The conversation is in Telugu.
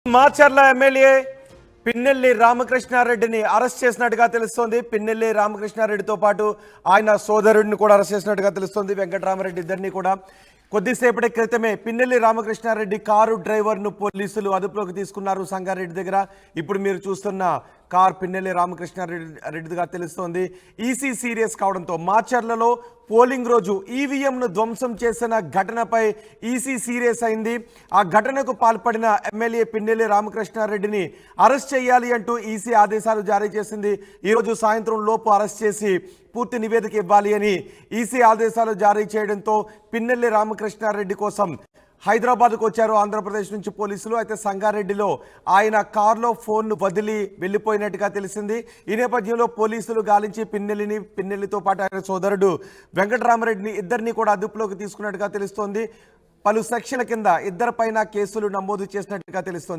మాచర్ల ఎమ్మెల్యే పిన్నెల్లి రామకృష్ణారెడ్డిని అరెస్ట్ చేసినట్టుగా తెలుస్తోంది. పిన్నెల్లి రామకృష్ణారెడ్డితో పాటు ఆయన సోదరుడిని కూడా అరెస్ట్ చేసినట్టుగా తెలుస్తోంది. వెంకటరామరెడ్డి ఇద్దరిని కూడా కొద్దిసేపటి క్రితమే పిన్నెల్లి రామకృష్ణారెడ్డి కారు డ్రైవర్ను పోలీసులు అదుపులోకి తీసుకున్నారు సంగారెడ్డి దగ్గర. ఇప్పుడు మీరు చూస్తున్న కార్ పిన్నెల్లి రామకృష్ణారెడ్డిగా తెలుస్తోంది. ఈసీ సీరియస్ కావడంతో మాచర్లలో పోలింగ్ రోజు ఈవీఎంను ధ్వంసం చేసిన ఘటనపై ఈసీ సీరియస్ అయింది. ఆ ఘటనకు పాల్పడిన ఎమ్మెల్యే పిన్నెల్లి రామకృష్ణారెడ్డిని అరెస్ట్ చేయాలి అంటూ ఈసీ ఆదేశాలు జారీ చేసింది. ఈరోజు సాయంత్రం లోపు అరెస్ట్ చేసి పూర్తి నివేదిక ఇవ్వాలి అని ఈసీ ఆదేశాలు జారీ చేయడంతో పిన్నెల్లి రామకృష్ణారెడ్డి కోసం హైదరాబాద్కు వచ్చారు ఆంధ్రప్రదేశ్ నుంచి పోలీసులు. అయితే సంగారెడ్డిలో ఆయన కారులో ఫోన్ను వదిలి వెళ్ళిపోయినట్టుగా తెలిసింది. ఈ నేపథ్యంలో పోలీసులు గాలించి పిన్నెల్లితో పాటు ఆయన సోదరుడు వెంకటరామరెడ్డిని ఇద్దరిని కూడా అదుపులోకి తీసుకున్నట్టుగా తెలుస్తోంది. పలు సెక్షన్ల కింద ఇద్దరిపైన కేసులు నమోదు చేసినట్టుగా తెలుస్తోంది.